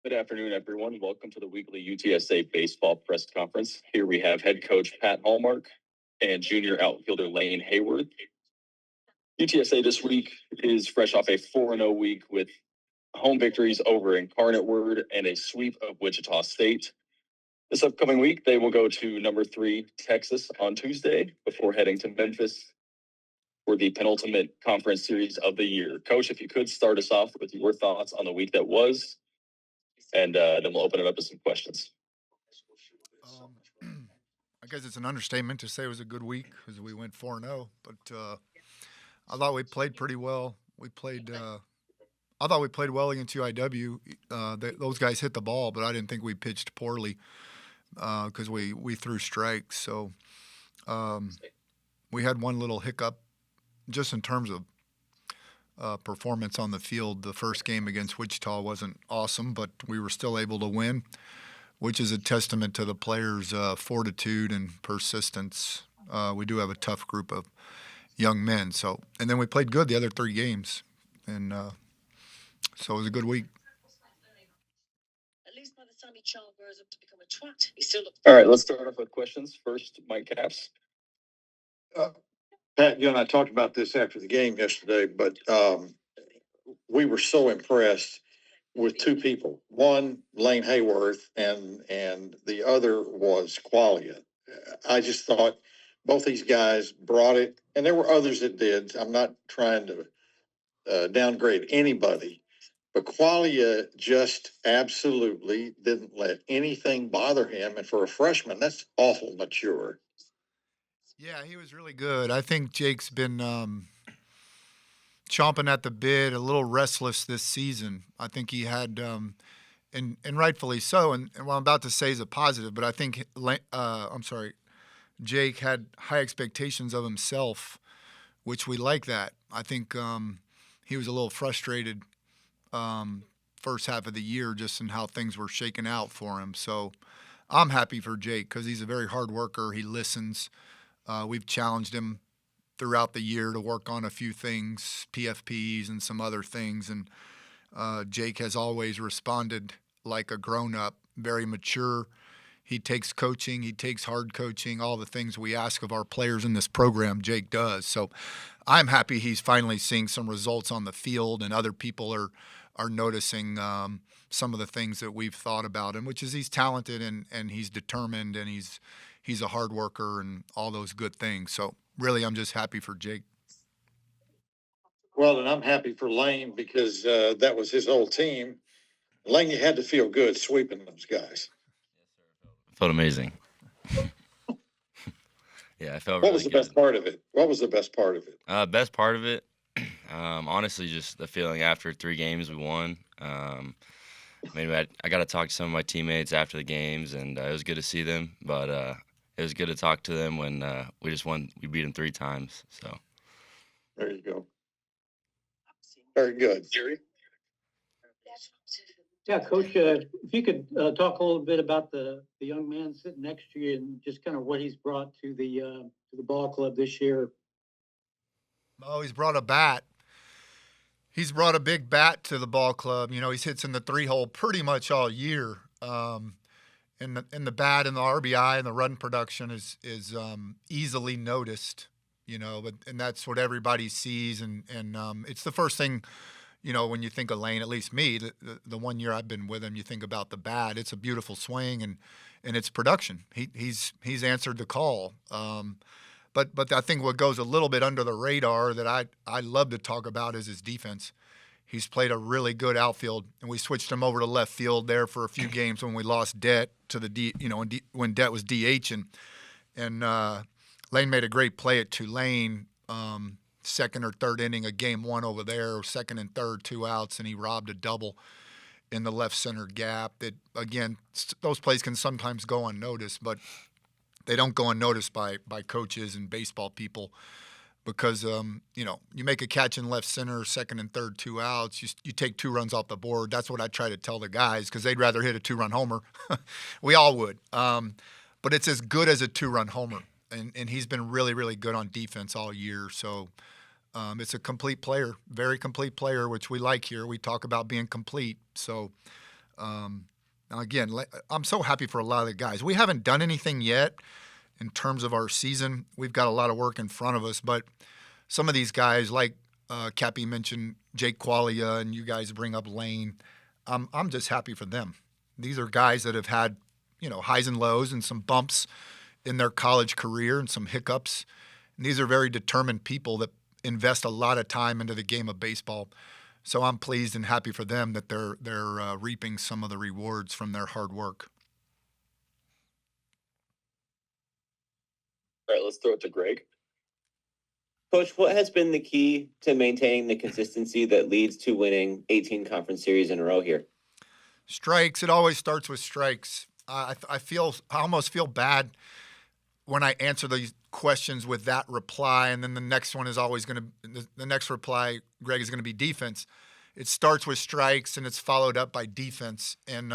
Good afternoon, everyone. Welcome to the weekly UTSA baseball press conference. Here we have head coach Pat Hallmark and junior outfielder Lane Hayworth. UTSA this week is fresh off a 4-0 week with home victories over Incarnate Word and a sweep of Wichita State. This upcoming week, they will go to number 3 Texas on Tuesday before heading to Memphis for the penultimate conference series of the year. Coach, if you could start us off with your thoughts on the week that was, and then we'll open it up to some questions. I guess it's an understatement to say it was a good week because we went 4-0, but I thought we played pretty well. I thought we played well against UIW. Those guys hit the ball, but I didn't think we pitched poorly because we threw strikes. So we had one little hiccup just in terms of performance on the field. The first game against Wichita wasn't awesome, but we were still able to win, which is a testament to the players' fortitude and persistence. We do have a tough group of young men. And then we played good the other 3 games, and so it was a good week. At least by the time he grows up to become a twat, he still looks. All right, let's start off with questions. First, Mike Capps. Pat, you and I talked about this after the game yesterday, but we were so impressed with 2 people. One, Lane Hayworth, and the other was Qualia. I just thought both these guys brought it, and there were others that did. I'm not trying to downgrade anybody, but Qualia just absolutely didn't let anything bother him. And for a freshman, that's awful mature. Yeah, he was really good. I think Jake's been chomping at the bit, a little restless this season. I think he had, and rightfully so. And what I'm about to say is a positive, but I think Jake had high expectations of himself, which we like that. I think he was a little frustrated first half of the year just in how things were shaking out for him. So I'm happy for Jake because he's a very hard worker. He listens. We've challenged him throughout the year to work on a few things, PFPs and some other things. And Jake has always responded like a grown-up, very mature. He takes coaching. He takes hard coaching, all the things we ask of our players in this program, Jake does. So I'm happy he's finally seeing some results on the field, and other people are noticing some of the things that we've thought about him, which is he's talented and he's determined and he's a hard worker and all those good things. So really, I'm just happy for Jake. Well, and I'm happy for Lane because that was his old team. Lane, you had to feel good sweeping those guys. Felt amazing. Yeah, I felt. What was the best part of it? Best part of it, honestly, just the feeling after 3 games we won. Maybe I got to talk to some of my teammates after the games, and it was good to see them. But it was good to talk to them when we just won. We beat them 3 times. So there you go. Very good, Jerry. Yeah, Coach, if you could talk a little bit about the young man sitting next to you and just kind of what he's brought to the ball club this year. Oh, he's brought a bat. He's brought a big bat to the ball club. You know, he's hits in the 3-hole pretty much all year. And the bat and the RBI and the run production is easily noticed. You know, and that's what everybody sees. And it's the first thing. You know, when you think of Lane, at least me, the 1 year I've been with him, you think about the bat. It's a beautiful swing and it's production. He's answered the call. But I think what goes a little bit under the radar that I love to talk about is his defense. He's played a really good outfield, and we switched him over to left field there for a few games when we lost Det to the when Det was DH and Lane made a great play at Tulane. Second or third inning of game 1 over there, second and third, 2 outs, and he robbed a double in the left center gap. That, again, those plays can sometimes go unnoticed, but they don't go unnoticed by coaches and baseball people because, you make a catch in left center, second and third, 2 outs. You take 2 runs off the board. That's what I try to tell the guys because they'd rather hit a 2-run homer. We all would. But it's as good as a 2-run homer. And he's been really, really good on defense all year. So it's a complete player, very complete player, which we like here. We talk about being complete. So Now, again, I'm so happy for a lot of the guys. We haven't done anything yet in terms of our season. We've got a lot of work in front of us, but some of these guys, like Cappy mentioned, Jake Qualia, and you guys bring up Lane, I'm just happy for them. These are guys that have had, highs and lows and some bumps in their college career and some hiccups. And these are very determined people that invest a lot of time into the game of baseball. So I'm pleased and happy for them that they're reaping some of the rewards from their hard work. All right, let's throw it to Greg. Coach, what has been the key to maintaining the consistency that leads to winning 18 conference series in a row here? Strikes. It always starts with strikes. I almost feel bad when I answer these questions with that reply, and then the next one is always going to the next reply, Greg, is going to be defense. It starts with strikes and it's followed up by defense, and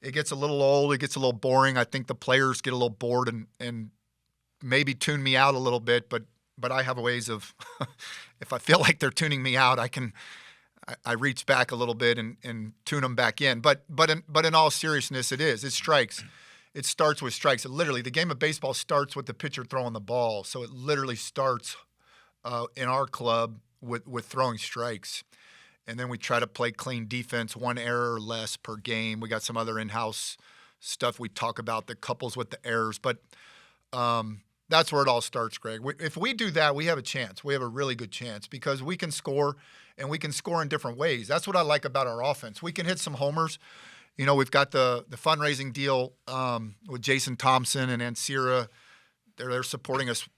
it gets a little old. It gets a little boring. I think the players get a little bored and maybe tune me out a little bit, but I have ways of if I feel like they're tuning me out, I reach back a little bit and tune them back in. But in all seriousness, it's strikes. It starts with strikes. Literally, the game of baseball starts with the pitcher throwing the ball. So it literally starts in our club with throwing strikes. And then we try to play clean defense, one error or less per game. We got some other in-house stuff we talk about that couples with the errors. But that's where it all starts, Greg. If we do that, we have a chance. We have a really good chance because we can score, and we can score in different ways. That's what I like about our offense. We can hit some homers. We've got the fundraising deal with Jason Thompson and Ansira. They're supporting us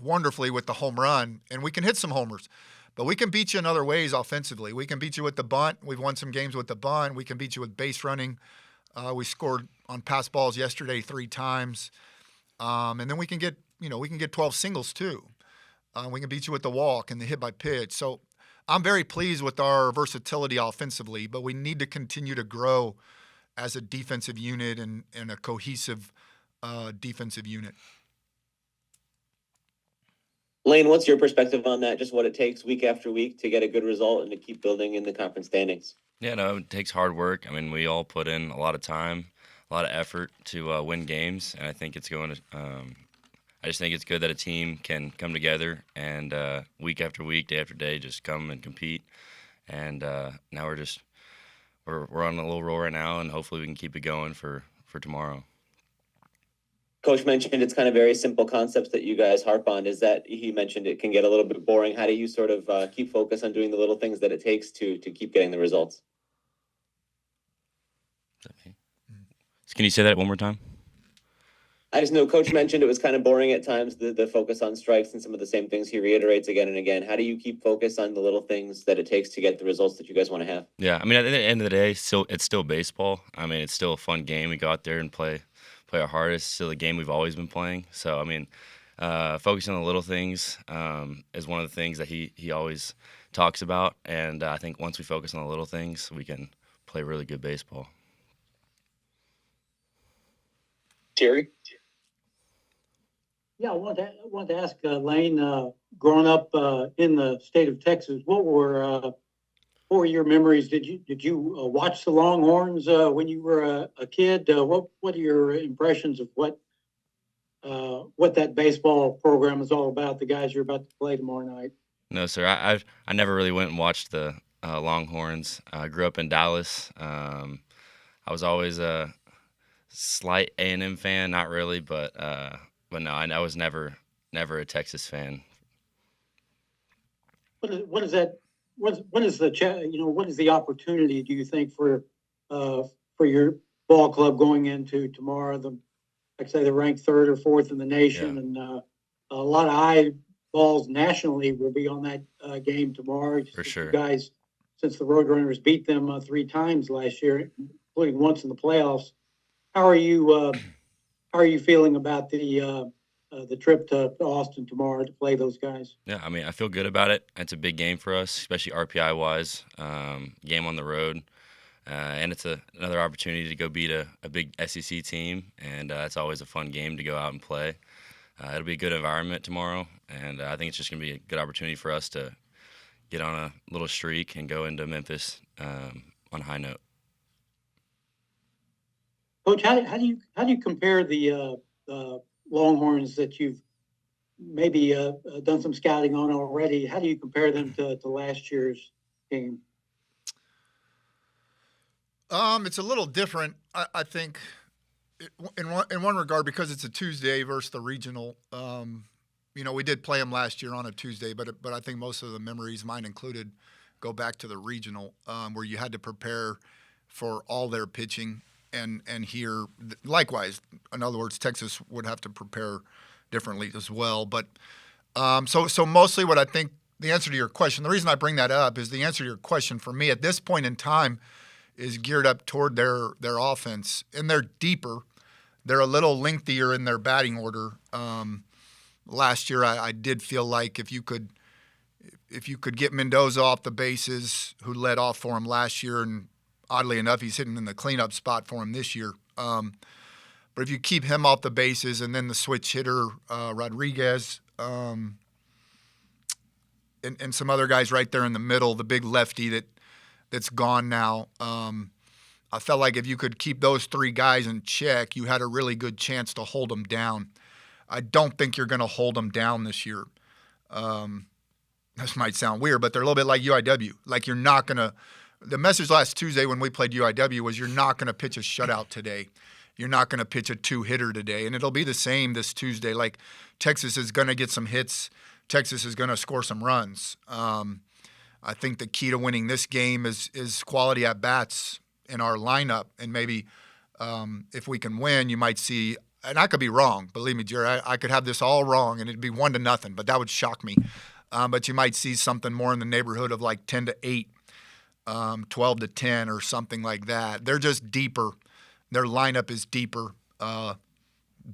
wonderfully with the home run, and we can hit some homers. But we can beat you in other ways offensively. We can beat you with the bunt. We've won some games with the bunt. We can beat you with base running. We scored on pass balls yesterday 3 times. And then we can get 12 singles too. We can beat you with the walk and the hit by pitch. So I'm very pleased with our versatility offensively, but we need to continue to grow as a defensive unit and a cohesive defensive unit. Lane, what's your perspective on that? Just what it takes week after week to get a good result and to keep building in the conference standings? Yeah, no, it takes hard work. I mean, we all put in a lot of time, a lot of effort to win games, and I think it's going to. I just think it's good that a team can come together and week after week, day after day, just come and compete. And now we're on a little roll right now, and hopefully we can keep it going for tomorrow. Coach mentioned it's kind of very simple concepts that you guys harp on. Is that he mentioned it can get a little bit boring? How do you sort of keep focus on doing the little things that it takes to keep getting the results? Can you say that one more time? I just know Coach mentioned it was kind of boring at times, the focus on strikes and some of the same things he reiterates again and again. How do you keep focus on the little things that it takes to get the results that you guys want to have? Yeah, I mean, at the end of the day, it's still baseball. I mean, it's still a fun game. We go out there and play our hardest. It's still a game we've always been playing. So, I mean, focusing on the little things is one of the things that he always talks about. And I think once we focus on the little things, we can play really good baseball. Jerry? Yeah, I wanted to ask Lane, growing up in the state of Texas, what were your memories? Did you watch the Longhorns when you were a kid? What are your impressions of what that baseball program is all about? The guys you're about to play tomorrow night. No, sir. I never really went and watched the Longhorns. I grew up in Dallas. I was always a slight A&M fan, not really, but no, I was never a Texas fan. What is that? What is the opportunity, do you think, for your ball club going into tomorrow? Like say they're ranked 3rd or 4th in the nation, and a lot of eyeballs nationally will be on that game tomorrow. For sure. You guys, since the Roadrunners beat them 3 times last year, including once in the playoffs, how are you feeling about the trip to Austin tomorrow to play those guys? Yeah, I mean, I feel good about it. It's a big game for us, especially RPI-wise, game on the road. And it's another opportunity to go beat a big SEC team, and it's always a fun game to go out and play. It'll be a good environment tomorrow, and I think it's just going to be a good opportunity for us to get on a little streak and go into Memphis on a high note. Coach, how do you compare the Longhorns that you've maybe done some scouting on already? How do you compare them to last year's game? It's a little different, I think, in one regard, because it's a Tuesday versus the regional. We did play them last year on a Tuesday, but I think most of the memories, mine included, go back to the regional, where you had to prepare for all their pitching, and here likewise. In other words, Texas would have to prepare differently as well. But so mostly what I think, the answer to your question, the reason I bring that up is the answer to your question for me at this point in time is geared up toward their offense, and they're deeper. They're a little lengthier in their batting order. Last year, I did feel like if you could get Mendoza off the bases, who led off for him last year, and oddly enough, he's hitting in the cleanup spot for him this year. But if you keep him off the bases, and then the switch hitter Rodriguez, and some other guys right there in the middle, the big lefty that's gone now. I felt like if you could keep those three guys in check, you had a really good chance to hold them down. I don't think you're going to hold them down this year. This might sound weird, but they're a little bit like UIW. Like, you're not going to – the message last Tuesday when we played UIW was you're not going to pitch a shutout today. You're not going to pitch a two-hitter today. And it'll be the same this Tuesday. Like, Texas is going to get some hits. Texas is going to score some runs. I think the key to winning this game is quality at-bats in our lineup. And maybe if we can win, you might see – and I could be wrong. Believe me, Jerry, I could have this all wrong, and it'd be 1-0, but that would shock me. But you might see something more in the neighborhood of like 10-8, 12-10, or something like that. They're just deeper. Their lineup is deeper,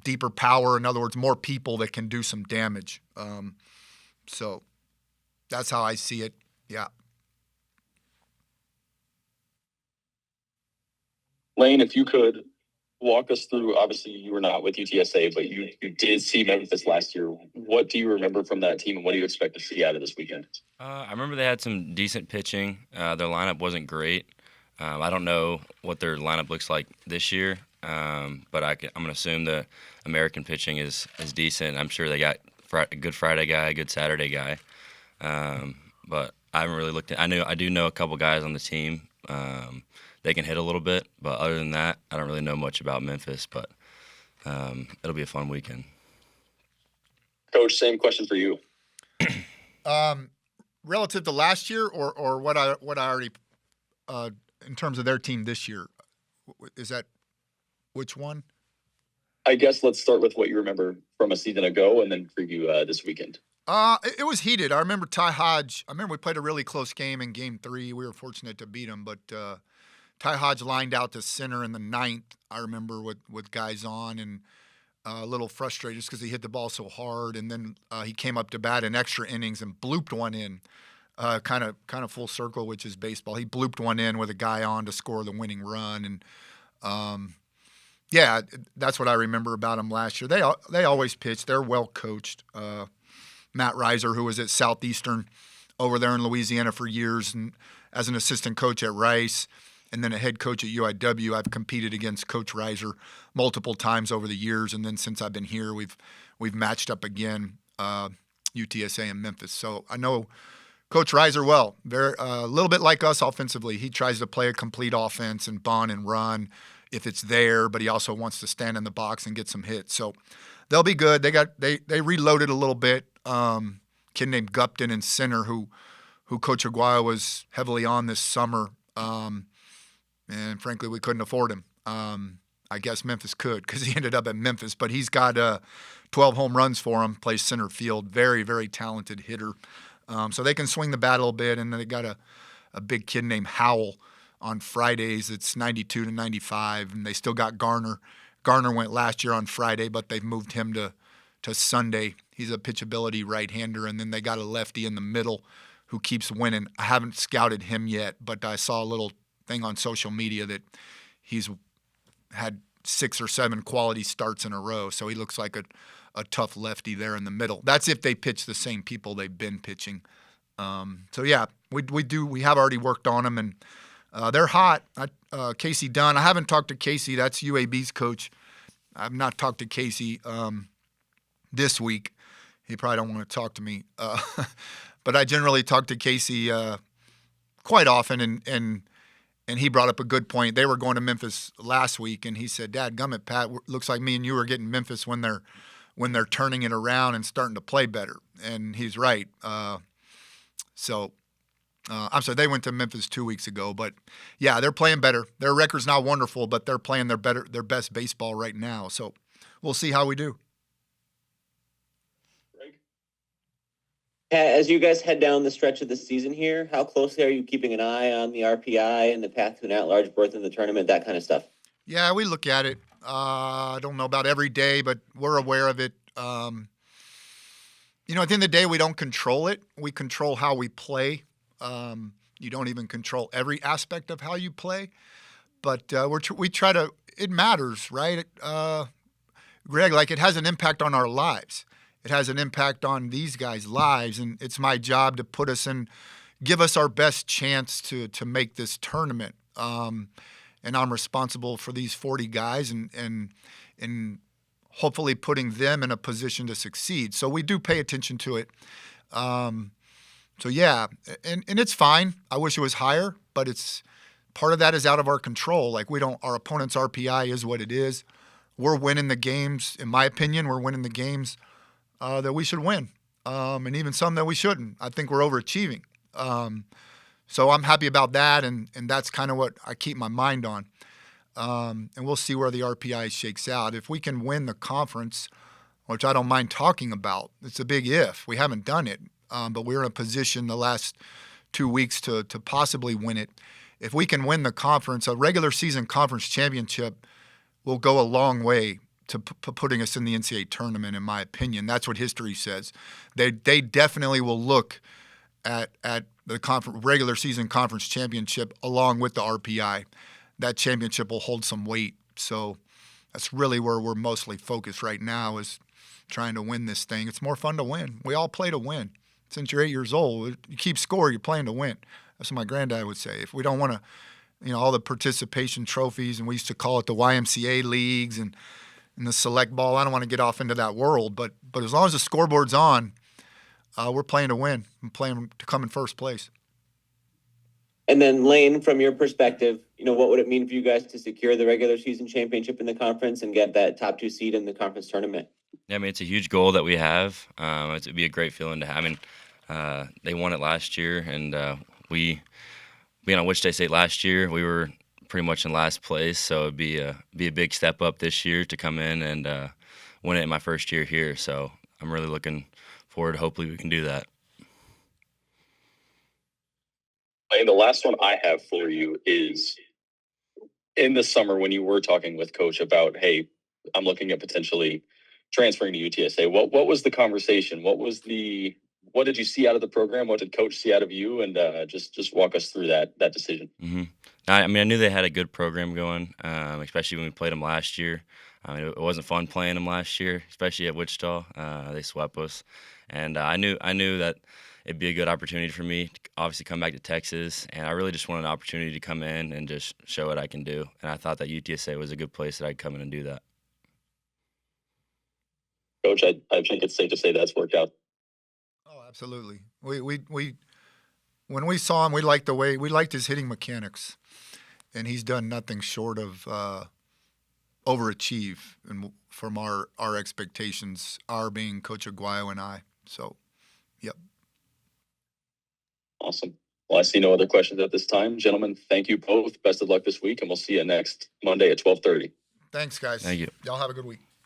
deeper power. In other words, more people that can do some damage. So that's how I see it. Yeah. Lane, if you could walk us through, obviously you were not with UTSA, but you did see Memphis last year. What do you remember from that team, and what do you expect to see out of this weekend? I remember they had some decent pitching. Their lineup wasn't great. I don't know what their lineup looks like this year, but I'm going to assume the American pitching is decent. I'm sure they got a good Friday guy, a good Saturday guy. But I haven't really looked at. I do know a couple guys on the team. They can hit a little bit, but other than that, I don't really know much about Memphis. But it'll be a fun weekend. Coach, same question for you. Relative to last year, or what I already in terms of their team this year, is that which one? I guess let's start with what you remember from a season ago, and then preview this weekend. It was heated. I remember Ty Hodge. I remember we played a really close game in Game 3. We were fortunate to beat him, but Ty Hodge lined out to center in the ninth. I remember with guys on, and a little frustrated just because he hit the ball so hard. And then he came up to bat in extra innings and blooped one in, kind of full circle, which is baseball. He blooped one in with a guy on to score the winning run, and yeah, that's what I remember about him last year. They always pitch. They're well coached. Matt Reiser, who was at Southeastern over there in Louisiana for years, and as an assistant coach at Rice, and then a head coach at UIW. I've competed against Coach Reiser multiple times over the years, and then since I've been here, we've matched up again, UTSA and Memphis. So I know Coach Reiser well. Very a little bit like us offensively. He tries to play a complete offense and bunt and run if it's there, but he also wants to stand in the box and get some hits. So they'll be good. They reloaded a little bit. Kid named Gupton in center who Coach Aguayo was heavily on this summer. And frankly, we couldn't afford him. I guess Memphis could because he ended up at Memphis, but he's got 12 home runs for him, plays center field, very, very talented hitter. So they can swing the bat a little bit, and then they got a big kid named Howell on Fridays. It's 92 to 95, and they still got Garner. Garner went last year on Friday, but they've moved him to Sunday. He's a pitchability right-hander, and then they got a lefty in the middle who keeps winning. I haven't scouted him yet, but I saw a little thing on social media that he's had 6 or 7 quality starts in a row, so he looks like a tough lefty there in the middle. That's if they pitch the same people they've been pitching. So yeah, we have already worked on him, and They're hot. Casey Dunn. I haven't talked to Casey. That's UAB's coach. I've not talked to Casey this week. He probably don't want to talk to me. But I generally talk to Casey quite often, and he brought up a good point. They were going to Memphis last week, and he said, "Dad, gummit, Pat, looks like me and you are getting Memphis when they're turning it around and starting to play better." And he's right. I'm sorry, they went to Memphis 2 weeks ago, but yeah, they're playing better. Their record's not wonderful, but they're playing their best baseball right now. So we'll see how we do. As you guys head down the stretch of the season here, how closely are you keeping an eye on the RPI and the path to an at-large berth in the tournament, that kind of stuff? Yeah, we look at it. I don't know about every day, but we're aware of it. At the end of the day, we don't control it. We control how we play. You don't even control every aspect of how you play, but we try to. It matters, right? Greg, like it has an impact on our lives. It has an impact on these guys' lives, and it's my job to put us in, give us our best chance to make this tournament. And I'm responsible for these 40 guys and hopefully putting them in a position to succeed. So we do pay attention to it. So yeah, and it's fine. I wish it was higher, but it's part of that is out of our control. Like our opponent's RPI is what it is. We're winning the games, in my opinion. We're winning the games that we should win, and even some that we shouldn't. I think we're overachieving. So I'm happy about that, and that's kind of what I keep my mind on. And we'll see where the RPI shakes out. If we can win the conference, which I don't mind talking about, it's a big if. We haven't done it, but we're in a position the last 2 weeks to possibly win it. If we can win the conference, a regular season conference championship will go a long way to putting us in the NCAA tournament, in my opinion. That's what history says. They definitely will look at the regular season conference championship along with the RPI. That championship will hold some weight. So that's really where we're mostly focused right now, is trying to win this thing. It's more fun to win. We all play to win. Since you're 8 years old, you keep score, you're playing to win. That's what my granddad would say. If we don't want to, all the participation trophies, and we used to call it the YMCA leagues and the select ball. I don't want to get off into that world, but as long as the scoreboard's on, we're playing to win and playing to come in first place. And then Lane, from your perspective, what would it mean for you guys to secure the regular season championship in the conference and get that top 2 seed in the conference tournament? Yeah, I mean, it's a huge goal that we have. It would be a great feeling to have. I mean, they won it last year, and we being on Wichita State last year, we were pretty much in last place, so it'd be a big step up this year to come in and win it in my first year here. So I'm really looking forward. Hopefully we can do that. And the last one I have for you is, in the summer when you were talking with Coach about, hey, I'm looking at potentially transferring to UTSA. What was the conversation? What did you see out of the program? What did Coach see out of you? And just walk us through that decision. Mm-hmm. I knew they had a good program going, especially when we played them last year. It wasn't fun playing them last year, especially at Wichita. They swept us, and I knew that it'd be a good opportunity for me to obviously come back to Texas, and I really just wanted an opportunity to come in and just show what I can do. And I thought that UTSA was a good place that I'd come in and do that. Coach, I think it's safe to say that's worked out. Oh, absolutely. We when we saw him, we liked his hitting mechanics, and he's done nothing short of overachieve from our expectations, our being Coach Aguayo and I. So, yep. Awesome. Well, I see no other questions at this time. Gentlemen, thank you both. Best of luck this week, and we'll see you next Monday at 12:30. Thanks, guys. Thank you. Y'all have a good week.